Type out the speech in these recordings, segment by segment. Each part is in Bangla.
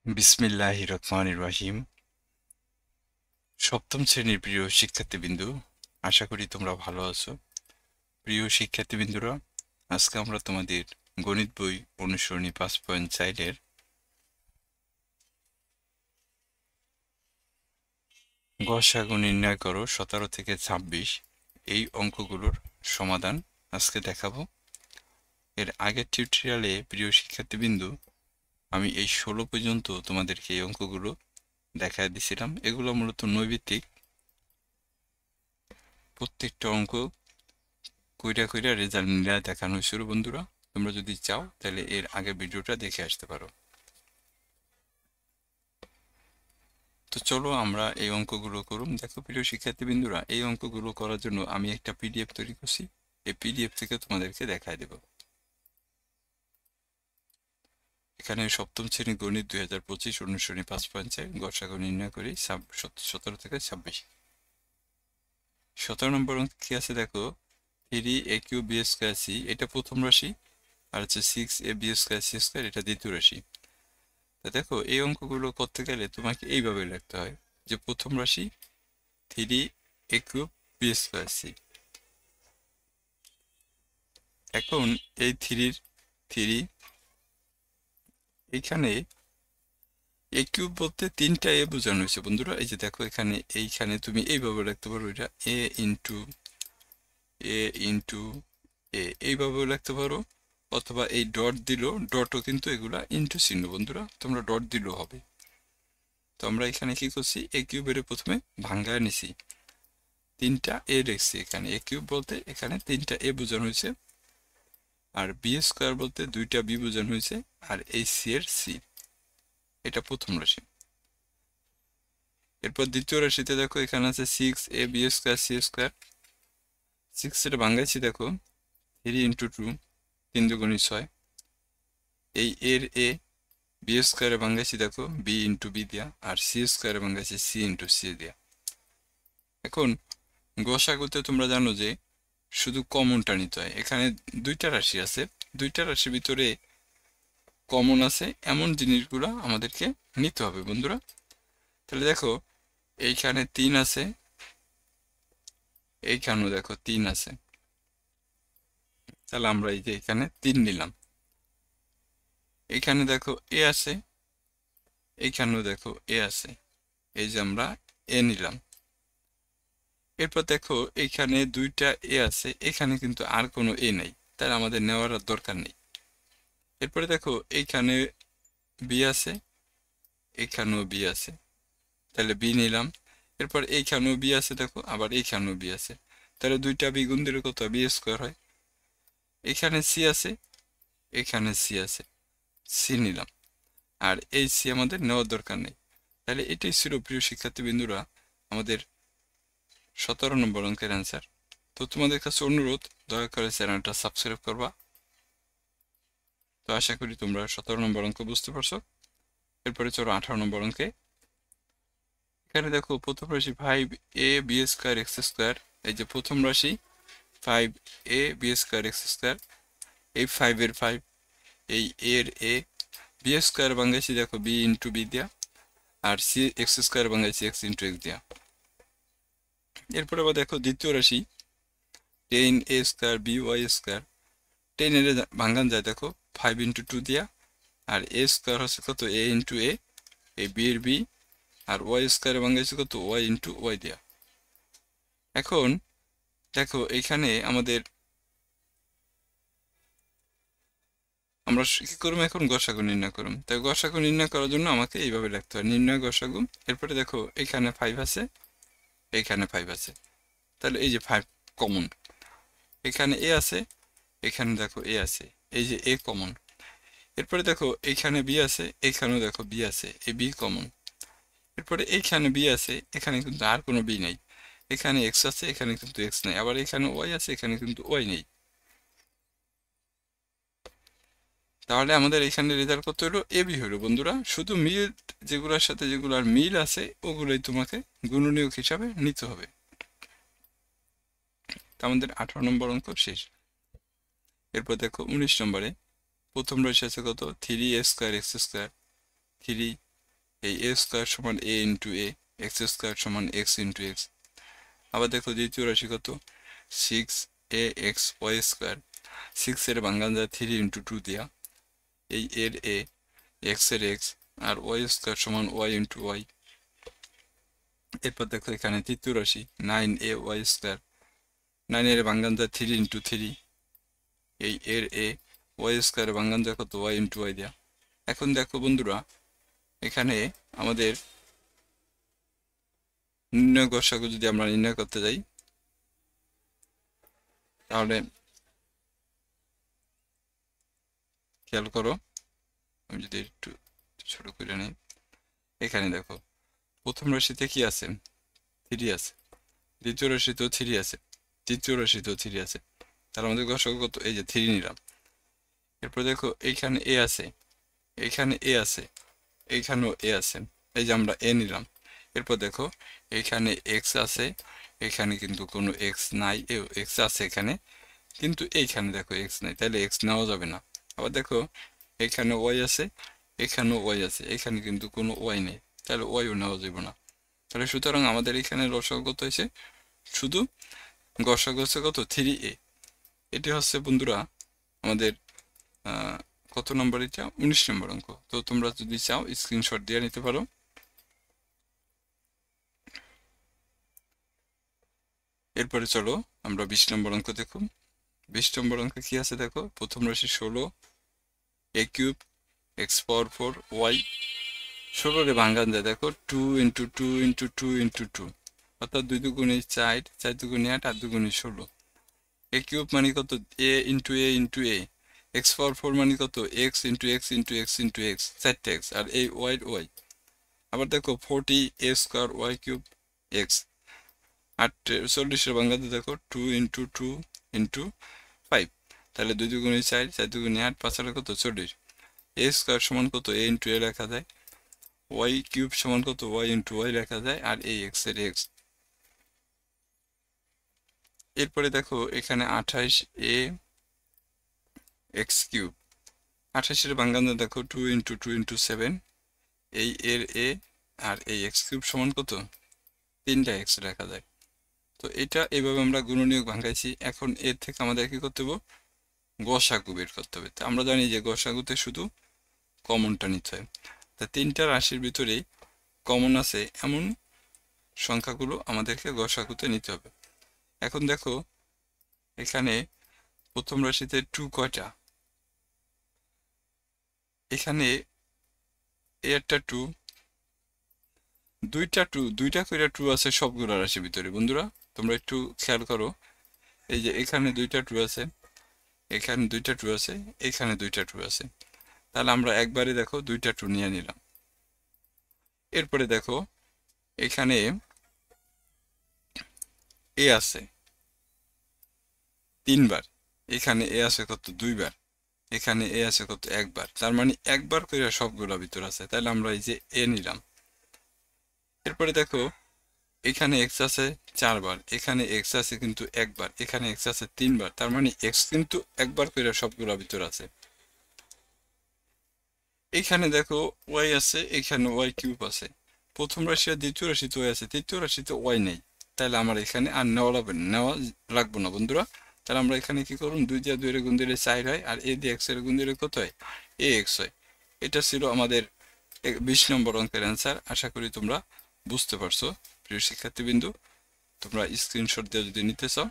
বিসমিল্লাহির রহমানির রহিম। সপ্তম শ্রেণীর প্রিয় শিক্ষার্থীবৃন্দু, আশা করি তোমরা ভালো আছো। প্রিয় শিক্ষার্থীবৃন্দুরা, আজকে আমরা তোমাদের গণিত বই অনুসরণী 5.4 গসাগু নির্ণয় করো 17 থেকে 26 এই অঙ্কগুলোর সমাধান আজকে দেখাবো। এর আগের টিউটোরিয়ালে প্রিয় শিক্ষার্থীবৃন্দু আমি এই 16 পর্যন্ত তোমাদেরকে এই অঙ্কগুলো দেখায় দিছিলাম। এগুলো মূলত নৈর্ব্যক্তিক। প্রত্যেকটা অঙ্ক কইরা কইরা রেজাল্ট মিলায় দেখানো হয়েছিল বন্ধুরা। তোমরা যদি চাও তাহলে এর আগের ভিডিওটা দেখে আসতে পারো। তো চলো আমরা এই অঙ্কগুলো করুম। দেখো প্রিয় শিক্ষার্থীবৃন্দুরা, এই অঙ্কগুলো করার জন্য আমি একটা পিডিএফ তৈরি করছি। এই পিডিএফ থেকে তোমাদেরকে দেখায় দেব। এখানে সপ্তম শ্রেণী গণিত 2025 অনুসরণী 5.4 গসাগু নির্ণয় করি 17 থেকে 26। 17 নম্বর অঙ্ক কি আছে দেখো, 3a cube b square c, এটা প্রথম রাশি, আর হচ্ছে 6ab স্কয়ার c স্কয়ার, এটা দ্বিতীয় রাশি। তা দেখো এই অঙ্কগুলো করতে গেলে তোমাকে এইভাবে লিখতে হয় যে প্রথম রাশি 3a cube b square c। এখন এই থ্রি এইখানে এ কিউব বলতে তিনটা এ বোঝানো হয়েছে বন্ধুরা। এই যে দেখো এখানে এইখানে তুমি এইভাবে লিখতে পারো, এটা এ ইন্টু এইভাবেও লিখতে পারো, অথবা এই ডট দিল, ডটও কিন্তু এগুলা ইন্টু চিহ্ন বন্ধুরা, তোমরা ডট দিলেও হবে। তো আমরা এখানে কি করছি, এ কিউবের প্রথমে ভাঙ্গায় নিছি, তিনটা এ রেখছি এখানে। এ কিউব বলতে এখানে তিনটা এ বোঝানো হয়েছে, আর বি স্কোয়ার বলতে দুইটা বি বোঝানো হয়েছে, আর এই সি এর সি, এটা প্রথম রাশি। এরপর দ্বিতীয় রাশিতে দেখো এখানে আছে 6ab স্কোয়ার সি স্কোয়ার। 6 এর ভাঙ্গাইছি দেখো 3 × 2, 3 × 2 = 6। এই এর এ বি স্কোয়ারে ভাঙ্গাইছি দেখো b × b দিয়া, আর সি স্কোয়ারে ভাঙ্গাইছি c × c দিয়া। এখন গসাগুতে তোমরা জানো যে শুধু কমনটা নিতে হয়। এখানে দুইটা রাশি আছে, দুইটা রাশির ভিতরে কমন আছে এমন জিনিসগুলো আমাদেরকে নিতে হবে বন্ধুরা। তাহলে দেখো এইখানে 3 আছে, এইখানেও দেখো 3 আছে, তাহলে আমরা এই যে এখানে 3 নিলাম। এখানে দেখো এ আছে, এইখানেও দেখো এ আছে, এই যে আমরা এ নিলাম। এরপর দেখো এইখানে দুইটা এ আছে, এখানে কিন্তু আর কোনো এ নাই, তাহলে আমাদের নেওয়ার আর দরকার নেই। এরপরে দেখো এইখানে বি আছে, এখানেও বি আছে, তাহলে বি নিলাম। এরপর এইখানেও বি আছে দেখো, আবার এইখানেও বি আছে, তাহলে দুইটা বি গুণ দিলে কত, বি স্কোয়ার হয়। এখানে সি আছে, এখানে সি আছে, সি নিলাম, আর এই সি আমাদের নেওয়ার দরকার নেই। তাহলে এটাই ছিল প্রিয় শিক্ষার্থীবৃন্দুরা আমাদের 17 নম্বর অঙ্কের অ্যান্সার। তো তোমাদের কাছে অনুরোধ, দয়া করে চ্যানেলটা সাবস্ক্রাইব করবা। তো আশা করি তোমরা 17 নম্বর অঙ্ক বুঝতে পারছো। এরপরে চলো 18 নম্বর অঙ্কে। এখানে দেখো প্রথম রাশি 5ab স্কোয়ার এক্স স্কোয়ার। এই যে প্রথম রাশি 5ab স্কোয়ার এক্স স্কোয়ার, এই 5 এর 5, এই এর এ, বি স্কোয়ার ভাঙাইছি দেখো b × b দিয়া, আর সি এক্স স্কোয়ার ভাঙাইছি x × x দিয়া। এরপরে আবার দেখো দ্বিতীয় রাশি 10a স্কোয়ার by স্কোয়ার। 10 এর ভাঙান যায় দেখো 5 × 2 দিয়া, আর এ স্কোয়ার হচ্ছে কত, a × a, এই বি এর বি, আর ওয়াই স্কোয়ারে ভাঙাইছি কত, y × y দিয়া। এখন দেখো এখানে আমরা কি করবো, এখন গসাগু নির্ণয় করুম। তাই গসাগু নির্ণয় করার জন্য আমাকে এইভাবে লিখতে হয়, নির্ণয় গসাগু। এরপরে দেখো এখানে 5 আছে, এখানে 5 আছে, তাহলে এই যে 5 কমন। এখানে এ আছে, এখানে দেখো এ আছে, এই যে এ কমন। এরপরে দেখো এইখানে বি আছে, এখানেও দেখো বি আছে, এই বি কমন। এরপরে এইখানে বি আছে, এখানে কিন্তু আর কোনো বি নাই। এখানে এক্স আছে, এখানে কিন্তু এক্স নাই, আবার এখানে ওয়াই আছে, এখানে কিন্তু ওয়াই নেই। তাহলে আমাদের এখানে রেজাল্ট কত হলো, এবি হলো বন্ধুরা। শুধু মিল যেগুলোর সাথে যেগুলোর মিল আছে ওগুলোই তোমাকে গুণনীয়ক হিসাবে নিতে হবে। আমাদের 18 নম্বর অঙ্ক শেষ। এরপর দেখো 19 নম্বরে প্রথম রাশি আছে কত, 3a স্কোয়ার এক্স স্কোয়ার। 3 এই এ স্কোয়ার সমান এ ইন্টু এ, এক্স স্কোয়ার সমান এক্স ইন্টু এক্স। আবার দেখো দ্বিতীয় রাশি কত, 6ax y স্কোয়ার, 6 এর ভাঙান যায় 3 ইন্টু 2 দিয়া, এই এর এ, এক্স এর এক্স, আর ওয়াই স্কোয়ার সমান ওয়াই ইন্টু ওয়াই। এরপর দেখো এখানে তৃতীয় রাশি 9ay স্কোয়ার, 9 এর ভাঙান যায় 3 ইন্টু 3, এই এর এ, ওয়াই স্কোয়ার ভাঙান যায় কত, ওয়াই ইন্টু ওয়াই দেয়া। এখন দেখো বন্ধুরা, এখানে আমাদের নির্ণয় গসাগু যদি আমরা নির্ণয় করতে যাই, তাহলে খেয়াল করো, আমি যদি একটু ছোট করে নিই, এখানে দেখো প্রথম রাশিতে কি আছে, 3 আছে, দ্বিতীয় রাশিতেও 3 আছে, তৃতীয় রাশিতেও 3 আছে, তাহলে আমাদের গসাগু কত, এই যে 3 নিলাম। এরপর দেখো এইখানে এ আছে, এইখানে এ আছে, এইখানেও এ আছে, এই যে আমরা এ নিলাম। এরপর দেখো এইখানে এক্স আছে, এখানে কিন্তু কোনো এক্স নাই, এক্স আছে এখানে, কিন্তু এইখানে দেখো এক্স নাই, তাহলে এক্স নেওয়া যাবে না। আবার দেখো এখানে ওয়াই আছে, এখানেও ওয়াই আছে, এখানে কিন্তু কোনো ওয়াই নেই, তাহলে ওয়াইও নেওয়া যাবে না। তাহলে সুতরাং আমাদের এখানে লসাগু কত হয়েছে, শুধু গসাগু হচ্ছে কত, 3a। এটি হচ্ছে বন্ধুরা আমাদের কত নম্বর, এটা 19 নম্বর অঙ্ক। তো তোমরা যদি চাও স্ক্রিনশট দিয়ে নিতে পারো। এরপরে চলো আমরা 20 নম্বর অঙ্ক দেখো। 20 নম্বর অঙ্ক কি আছে দেখো, প্রথম রাশি 16 a cube x power 4 y, 16 রে ভাঙ্গান যায় দেখো 2 ইন্টু 2 ইন্টু 2 ইন্টু 2, অর্থাৎ 2 দুগুণে 4, 4 দুগুণে 8, 8 দুগুণে 16। এ কিউব মানে কত, এ ইন্টু এ ইন্টু এ, এক্স পাওয়ার 4 মানে কত, x into x into x into x, 4টা এক্স, আর এই ওয়াই ওয়াই। আবার দেখো 40 এ স্কোয়ার ওয়াই কিউব এক্স, 40 বাংলাতে দেখো 2 ইন্টু 2 ইন্টু 5, তাহলে 2 দুগুণে 4, 4 দুগুণে 8, 5 আর কত 40। এ স্কোয়ার সমান কত, এ ইন্টু এ লেখা যায়, ওয়াই কিউব সমান কত, ওয়াই ইন্টু ওয়াই লেখা যায়, আর এই এক্স এর এক্স। এরপরে দেখো এখানে 28 এ এক্স কিউব, 28 বাংলাতে দেখো 2 ইন্টু 2 ইন্টু 7, এই এর এ, আর এই এক্স কিউব সমান কত, 3টা এক্স লেখা যায়। তো এটা এইভাবে আমরা গুণনীয়ক ভাঙাইছি। এখন এর থেকে আমাদের কি করতে হবে, গসাগু বের করতে হবে। তো আমরা জানি যে গসাগুতে শুধু কমনটা নিতে হয়, তা 3টা রাশির ভিতরেই কমন আছে এমন সংখ্যাগুলো আমাদেরকে গসাগুতে নিতে হবে। এখন দেখো এখানে প্রথম রাশিতে 2 কয়টা, এখানে একটা 2, দুইটা করে 2 আছে সবগুলো রাশির ভিতরে। বন্ধুরা তোমরা একটু খেয়াল করো, এই যে এখানে 2টা 2 আছে, এখানে 2টা 2 আছে, এখানে 2টা 2 আছে, তাহলে আমরা একবারে দেখো 2টা 2 নিয়ে নিলাম। এরপরে দেখো এখানে এ আছে 3বার, এখানে এ আছে কত 2বার, এখানে এ আছে কত 1বার, তার মানে একবার করে সবগুলো ভিতর আছে, তাহলে আমরা এই যে এ নিলাম। এরপরে দেখো এখানে এক্স আছে 4বার, এখানে এক্স আছে কিন্তু 1বার, এখানে এক্স আছে 3বার, তার মানে এক্স কিন্তু একবার করে সবগুলো ভিতর আছে। এখানে দেখো ওয়াই আছে, এখানে ওয়াই কিউব আছে, প্রথম রাশি আর দ্বিতীয় রাশিতে ওয়াই আছে, তৃতীয় রাশিতে ওয়াই নেই, তাহলে আমার এখানে আর নেওয়া লাগবে না বন্ধুরা। তাহলে আমরা এখানে কি করুন, 2 দিয়ে 2 এর গুণ দিলে 4 হয়, আর এ দিয়ে এক্স এর গুণ দিলে কত হয়, এ এক্স হয়। এটা ছিল আমাদের 20 নম্বর অঙ্কের অ্যান্সার। আশা করি তোমরা বুঝতে পারছো প্রিয় শিক্ষার্থীবৃন্দু। তোমরা স্ক্রিনশট দিয়ে যদি নিতে চাও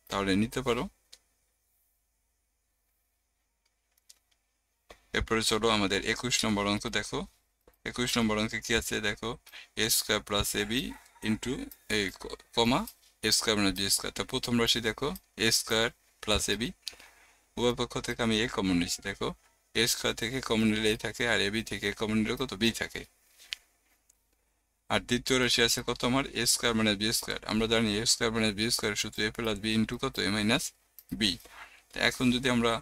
তাহলে নিতে পারো। এরপরে চলো আমাদের 21 নম্বর অঙ্ক দেখো। 21 নম্বর অঙ্কে কি আছে দেখো, এ square plus A B into A comma A square minus B square. তা প্রথম রাশি দেখো এ স্কোয়ার প্লাস এ বি, উভয় পক্ষ থেকে আমি এ কমন নিচ্ছি। দেখো এ স্কোয়ার থেকে কমন নিলে এ থাকে, আর এ বি থেকে কমন নিলে কত, বি থাকে। আর দ্বিতীয় রাশি আছে কত আমার, এ স্কোয়ার মাইনাস বি স্কোয়ার। আমরা জানি এ স্কোয়ার মাইনাস বি স্কোয়ার শুধু এ প্লাস বি ইন্টু কত, এ মাইনাস বি। এখন যদি আমরা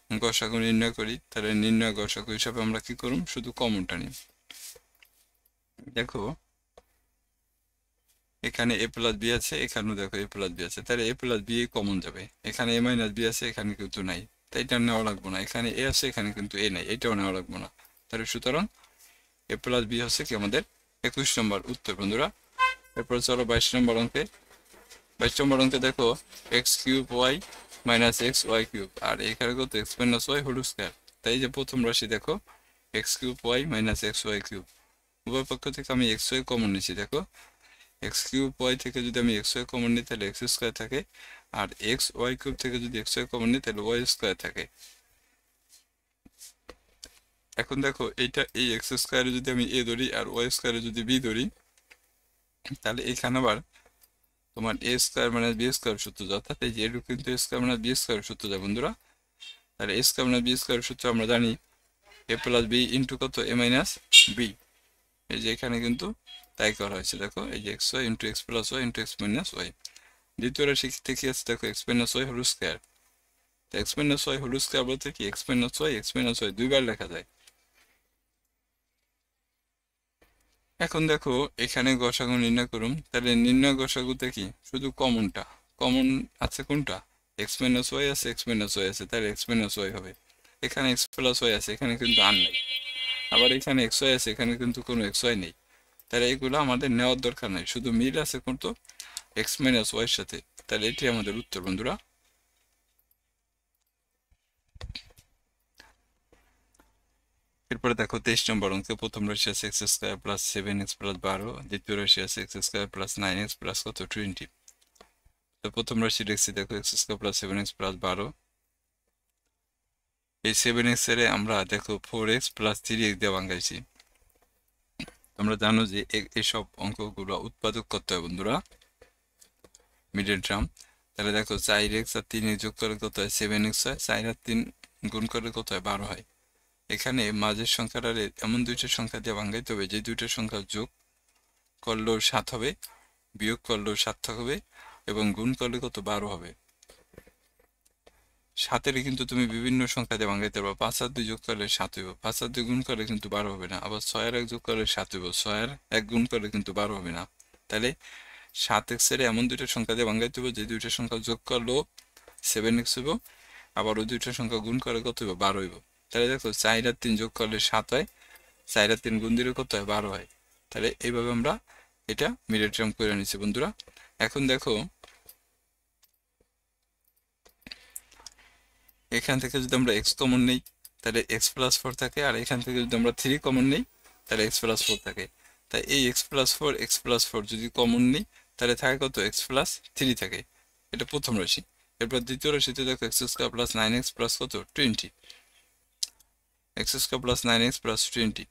গসাগু নির্ণয় করি, তাহলে নির্ণয় গসাগু হিসাবে আমরা কি করুম, শুধু কমনটা নিই। দেখো এখানে এ প্লাস বি আছে, এখানেও দেখো এ প্লাস বি আছে, তাহলে এ প্লাস বি কমন যাবে। এখানে এ মাইনাস বি আছে, এখানে কিন্তু নাই, তাই এটা নেওয়া লাগবে না। এখানে এ আছে, এখানে কিন্তু এ নাই, এটাও নেওয়া লাগবে না। তাহলে সুতরাং এ প্লাস বি হচ্ছে কি আমাদের 21 নম্বর উত্তর বন্ধুরা। এরপর চলো 22 নম্বর অঙ্কে। 22 নম্বর অঙ্কে দেখো X cube Y minus x Y cube, আর এখানে কত X minus Y whole square. তাই যে প্রথম রাশি দেখো X cube Y minus x Y cube, উভয় পক্ষ থেকে আমি এক্স ওয়াই কমন নিচ্ছি। দেখো এক্স কিউব ওয়াই থেকে যদি আমি এক্স ওয়াই কমন নিই তাহলে এক্স স্কোয়ার থাকে, আর এক্স ওয়াই কিউব থেকে যদি এক্স ওয়াই কমন নিই তাহলে ওয়াই স্কোয়ার থাকে। এখন দেখো এইটা এই এক্স স্কোয়ারে যদি আমি এ ধরি আর ওয়াই স্কোয়ারে যদি বি ধরি, তাহলে এখানে আবার তোমার এ স্কোয়ার মাইনাস বি স্কোয়ার সূত্র যায়, অর্থাৎ এই যে এটুকু কিন্তু এ স্কোয়ার মাইনাস বি স্কোয়ার সূত্র যায় বন্ধুরা। তাহলে এ স্কোয়ার মাইনাস বি স্কোয়ার সূত্র আমরা জানি এ প্লাস বি ইন্টু কত এ মাইনাস বি, এই যে এখানে কিন্তু তাই করা হয়েছে। দেখো এই যে X Y into X plus Y into X minus Y. দ্বিতীয় রাশি থেকে আছে দেখো X minus Y whole square. তো X minus Y whole square বলতে কি এক্স মাইনাস ওয়াই দুইবার লেখা যায়। এখন দেখো এখানে গসাগু নির্ণয় করুন, তাহলে নির্ণয় গসাগুতে কি শুধু কমনটা কমন আছে, কোনটা এক্স মাইনাস ওয়াই আছে, এক্স মাইনাস ওয়াই আছে, তাহলে এক্স মাইনাস ওয়াই হবে। এখানে এক্স প্লাস ওয়াই আছে, এখানে কিন্তু আর নেই। আবার এখানে এক্স ওয়াই আছে, এখানে কিন্তু কোনো এক্স ওয়াই নেই, তাহলে এগুলো আমাদের নেওয়ার দরকার নাই, শুধু মিল আছে কোনটো এক্স মাইনাস ওয়াইয়ের সাথে। তাহলে এটি আমাদের উত্তর বন্ধুরা। এরপরে দেখো 23 নম্বর অঙ্কে প্রথম রাশি আছে x square plus 7x plus 12, দ্বিতীয় রাশি আছে x square plus 9x plus কত 20। তো প্রথম রাশি লিখছি দেখো x square plus 7x plus 12, এই 7x এর আমরা দেখো 4x প্লাস 3x দিয়ে ভাঙাইছি। তোমরা জানো যে এইসব অঙ্কগুলো উৎপাদক করতে হয় বন্ধুরা, মিডল টার্ম। তাহলে দেখো 4x আর 3x যোগ করে কত হয় 7x হয়, 4 আর 3 গুণ করে কত হয় 12 হয়। এখানে মাঝের সংখ্যাটা এমন দুইটা সংখ্যা দিয়ে ভাঙাইতে হবে যে দুইটা সংখ্যা যোগ করলেও 7 হবে, বিয়োগ করলেও 7 হবে, এবং গুণ করলে কত 12 হবে। 7 কিন্তু তুমি বিভিন্ন সংখ্যা দিয়ে ভাঙাইতে পারো, 5 আর 2 যোগ করলে 7 হইব, 5 আর 2 গুণ করলে কিন্তু 12 হবে না। আবার 6 আর 1 যোগ করলে 7 হইব, 6 আর 1 গুণ করলে কিন্তু 12 হবে না। তাহলে 7x এর এমন দুইটা সংখ্যা দিয়ে ভাঙাইতে হবে যে দুইটা সংখ্যা যোগ করলেও 7x হইব, আবার ওই দুইটা সংখ্যা গুণ করে কত হইব 12 হইব। তাহলে দেখো 4 আর 3 যোগ করলে 7 হয়, 4 আর 3 গুণ দিলে কত হয় 12 হয়। তাহলে এইভাবে আমরা এটা মিডল টার্ম করে নিচ্ছি বন্ধুরা। এখন দেখো এখান থেকে যদি আমরা এক্স কমন নেই তাহলে এক্স প্লাস 4 থাকে, আর এখান থেকে যদি আমরা 3 কমন নেই তাহলে এক্স প্লাস 4 থাকে। তাই এই এক্স প্লাস 4 যদি কমন নেই তাহলে থাকে কত এক্স প্লাস 3 থাকে, এটা প্রথম রাশি। এরপর দ্বিতীয় রাশিতে দেখো x square plus 9x plus কত 20, x square plus 9x plus 20।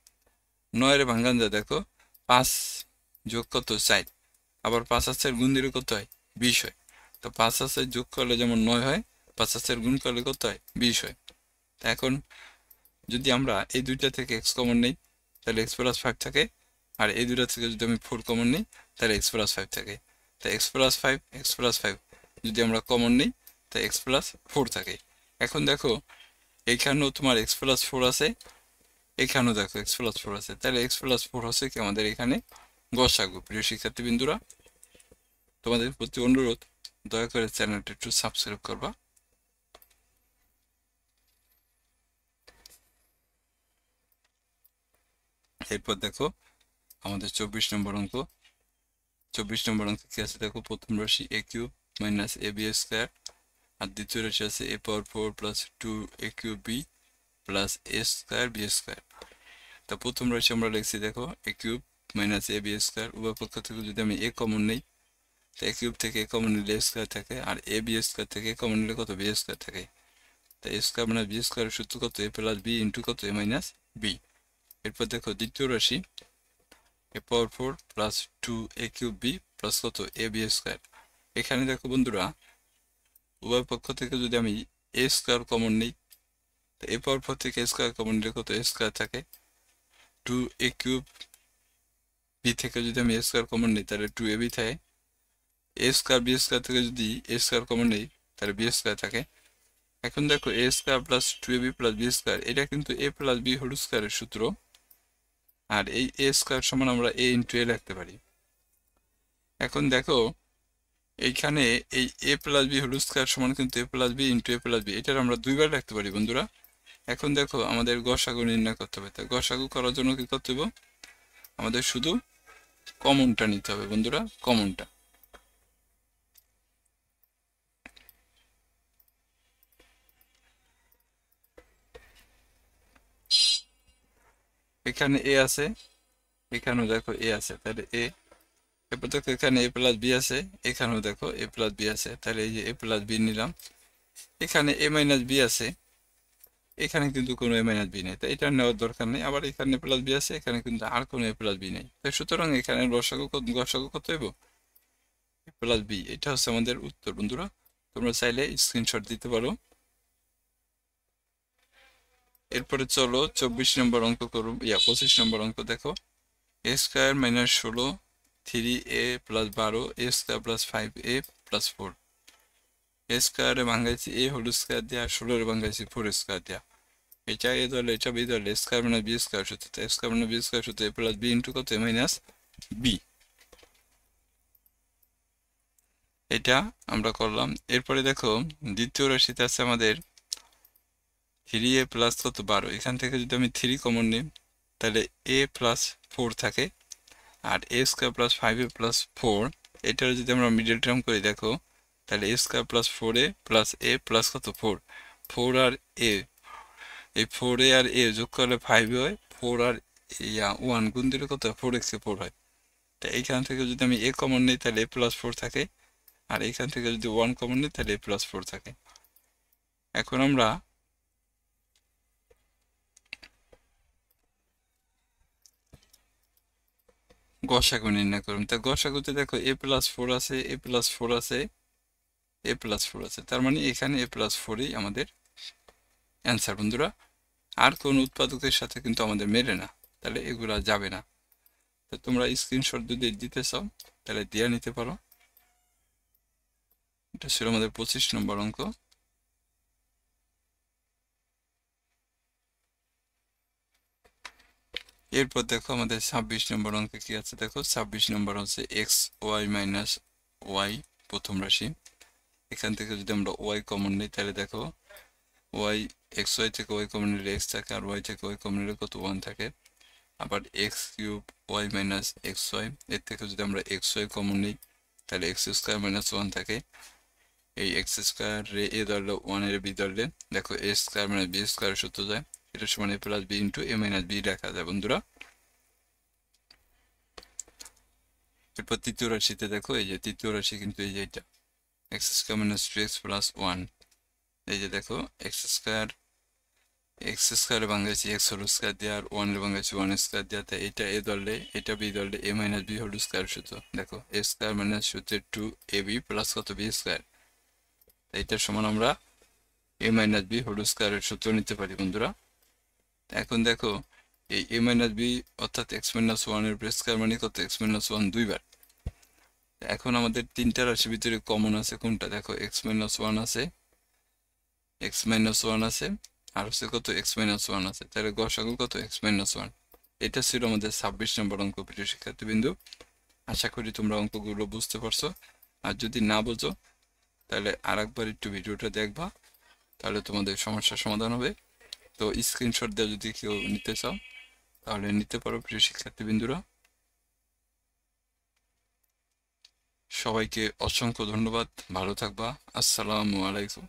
9 এর ভাঙান যায় দেখো 5 যোগ কত 4, আবার 5 আর 4 গুণ দিলে কত হয় 20 হয়। তো 5 আর 4 যোগ করলে যেমন 9 হয়, 5 আর 4 গুণ করলে কত হয় 20 হয়। এখন যদি আমরা এই দুইটা থেকে এক্স কমন নেই তাহলে এক্স প্লাস 5 থাকে, আর এই দুইটা থেকে যদি আমি 4 কমন নিই তাহলে এক্স প্লাস 5 থাকে। তাই এক্স প্লাস 5 যদি আমরা কমন নিই তাই এক্স প্লাস 4 থাকে। এখন দেখো এইখানেও তোমার এক্স প্লাস 4 আছে, এখানেও দেখো এক্স প্লাস 4 আছে, তাহলে এক্স প্লাস 4 হচ্ছে কি আমাদের এখানে গসাগু। প্রিয় শিক্ষার্থী বিন্দুরা, তোমাদের প্রতি অনুরোধ দয়া করে চ্যানেলটা একটু সাবস্ক্রাইব করবা। এরপর দেখো আমাদের 24 নম্বর অঙ্ক। 24 নম্বর অঙ্ক কি আছে দেখো প্রথম রাশি এ cube minus A B square, আর দ্বিতীয় রাশি আছে এ পাওয়ার 4 প্লাস 2 এ কিউব বি প্লাস এ স্কোয়ার বি স্কোয়ার। তা প্রথম রাশি আমরা লিখছি দেখো এ cube minus A B square, উভয় পক্ষ থেকে যদি আমি এ কমন নেই তো এ কিউব থেকে এ কমন নিলে এ স্কোয়ার থাকে, আর এ বি স্কোয়ার থেকে এ কমন নিলে কত বি স্কোয়ার থাকে। তাই এ স্কোয়ার মাইনাস বি স্কোয়ারের সূত্র কত এ প্লাস বি ইন্টু কত এ মাইনাস বি। এরপর দেখো দ্বিতীয় রাশি এ পাওয়ার 4 প্লাস 2 এ কিউব বি প্লাস কত এ বি স্কোয়ার। এখানে দেখো বন্ধুরা উভয় পক্ষ থেকে যদি আমি এ স্কোয়ার কমন নিই তো এ পাওয়ার 4 থেকে এ স্কোয়ার কমন নিলে কত এ স্কোয়ার থাকে, 2 এ কিউব বি থেকে যদি আমি এ স্কোয়ার কমন নিই তাহলে 2 এ বি থাকে, এ স্কোয়ার বি স্কোয়ার থেকে যদি এ স্কোয়ার কমন নিই তাহলে বি স্কোয়ার থাকে। এখন দেখো এ square plus 2 A B plus B square, এটা কিন্তু এ প্লাস বি হোল স্কোয়ারের সূত্র, আর এই এ স্কোয়ার সমান আমরা এ ইন্টু এ লিখতে পারি। এখন দেখো এইখানে এই এ প্লাস বি হোল স্কোয়ার সমান কিন্তু এ প্লাস বি ইন্টু এ প্লাস বি, এটার আমরা দুইবার লিখতে পারি বন্ধুরা। এখন দেখো আমাদের গসাগু নির্ণয় করতে হবে, তাই গসাগু করার জন্য কি করতে হবে আমাদের শুধু কমনটা নিতে হবে বন্ধুরা, কমনটা। এখানে এ আছে, এখানেও দেখো এ আছে, তাহলে এ। এরপর দেখো এখানে এ প্লাস বি আছে, এখানেও দেখো এ প্লাস বি আছে, তাহলে এই যে এ প্লাস বি নিলাম। এখানে এ মাইনাস বি আছে, এখানে কিন্তু কোনো এ মাইনাস বি নেই, তাই এটা নেওয়ার দরকার নেই। আবার এখানে প্লাস বি আছে, এখানে কিন্তু আর কোনো এ প্লাস বি নেই, তাই সুতরাং এখানে গসাগু কত হইব? এ প্লাস বি। এটা হচ্ছে আমাদের উত্তর বন্ধুরা। তোমরা চাইলে স্ক্রিনশট দিতে পারো। এরপরে চলো 24 নম্বর অঙ্ক করো, 25 নম্বর অঙ্ক দেখো। এ স্কোয়ার মাইনাস 16 3a প্লাস 12 এ স্কোয়ার প্লাস 5a প্লাস 4। এ স্কোয়ারে ভাঙাইছি এ হোল স্কোয়ার দেওয়া, 16 ভাঙাইছি 4 স্কোয়ার দেওয়া। এটা এ ধরলে এটা বি ধরলে স্কোয়ার মানে বি স্কোয়ার সূত্র, স্কোয়ার মানে বি স্কোয়ার সূত্র এ প্লাস বি ইন্টু কত? এ মাইনাস বি। এটা আমরা করলাম। এরপরে দেখো দ্বিতীয় রাশিতে আছে আমাদের 3a প্লাস কত 12। এখান থেকে যদি আমি 3 কমন নিই তাহলে a প্লাস 4 থাকে, আর এ স্কোয়ার প্লাস 5a প্লাস 4 এটার যদি আমরা মিডল টার্ম করি দেখো, তাহলে এ স্কোয়ার প্লাস 4a প্লাস এ প্লাস কত 4। 4 আর এ, এই 4a আর এ যোগ করলে 5 হয়, 4 আর 1 গুণ দিলে কত 4x এ 4 হয়। তা এইখান থেকে যদি আমি এ কমন নিই তাহলে এ প্লাস 4 থাকে, আর এইখান থেকে যদি 1 কমন নিই তাহলে এ প্লাস 4 থাকে। এখন আমরা গসাগু নির্ণয় করুন। তা গসাগুতে দেখো এ প্লাস 4 আছে, এ প্লাস 4 আছে, এ প্লাস 4 আছে, তার মানে এখানে এ প্লাস 4ই আমাদের অ্যান্সার বন্ধুরা। আর কোন উৎপাদকের সাথে কিন্তু আমাদের মেলে না, তাহলে এগুলা যাবে না। তো তোমরা স্ক্রিনশট যদি দিতে চাও তাহলে দিয়ে নিতে পারো। এটা ছিল আমাদের 25 নম্বর অঙ্ক। এরপর দেখো আমাদের 26 নম্বর অঙ্কে কি আছে দেখো। 26 নম্বর হচ্ছে এক্স ওয়াই মাইনাস ওয়াই প্রথম রাশি। এখান থেকে যদি আমরা ওয়াই কমন নিই তাহলে দেখো ওয়াই এক্স ওয়াই থেকে ওয়াই কমন নিলে এক্স থাকে, আর ওয়াই থেকে ওয়াই কমন নিলে কত 1 থাকে। আবার x cube Y minus x y, এর থেকে যদি আমরা এক্স ওয়াই কমন নিই তাহলে এক্স স্কোয়ার মাইনাস 1 থাকে। এই এক্স স্কোয়ার রে এ ধরলে 1 এর বি ধরলে দেখো এ স্কোয়ার মাইনাস বি স্কোয়ার সূত্র যায়, এটা সমান এ প্লাস বি ইন্টু এ মাইনাস বি লেখা যায় বন্ধুরা। এরপর তৃতীয় রাশিতে দেখো, এই যে তৃতীয় রাশি কিন্তু এই যে এটা x square minus 2x plus 1। এই যে দেখো এক্স স্কোয়ারে ভাঙাইছি এক্স হোল স্কোয়ার দিয়ে, আর 1 এর ভাঙাইছি 1 স্কোয়ার দিয়ে, তাই এটা এ ধরলে এটা বি ধরলে এ মাইনাস বি হোল স্কোয়ার সূত্র। দেখো এ স্কোয়ার মাইনাস সূত্রের 2ab প্লাস কত বি স্কোয়ার, এইটার সমান আমরা এ মাইনাস বি হোল স্কোয়ারের সূত্র নিতে পারি বন্ধুরা। এখন দেখো এই এ মাইনাস বি অর্থাৎ এক্স মাইনাস 1 এর স্কোয়ার মানে কত এক্স মাইনাস 1 দুইবার। এখন আমাদের তিনটা রাশির ভিতরে কমন আছে কোনটা দেখো, এক্স মাইনাস 1 আছে, এক্স মাইনাস 1 আছে, আর হচ্ছে কত এক্স মাইনাস 1 আছে, তাহলে গসাগু কত এক্স মাইনাস 1। এটা ছিল আমাদের 26 নম্বর অঙ্ক প্রিয় শিক্ষার্থীবৃন্দু। আশা করি তোমরা অঙ্কগুলো বুঝতে পারছো। আর যদি না বোঝো তাহলে আরেকবার একটু ভিডিওটা দেখবা, তাহলে তোমাদের সমস্যার সমাধান হবে। তো স্ক্রিনশট দিয়ে যদি কেউ নিতে চাও তাহলে নিতে পারো প্রিয় শিক্ষার্থীবৃন্দুরা। সবাইকে অসংখ্য ধন্যবাদ, ভালো থাকবা। আসসালামু আলাইকুম।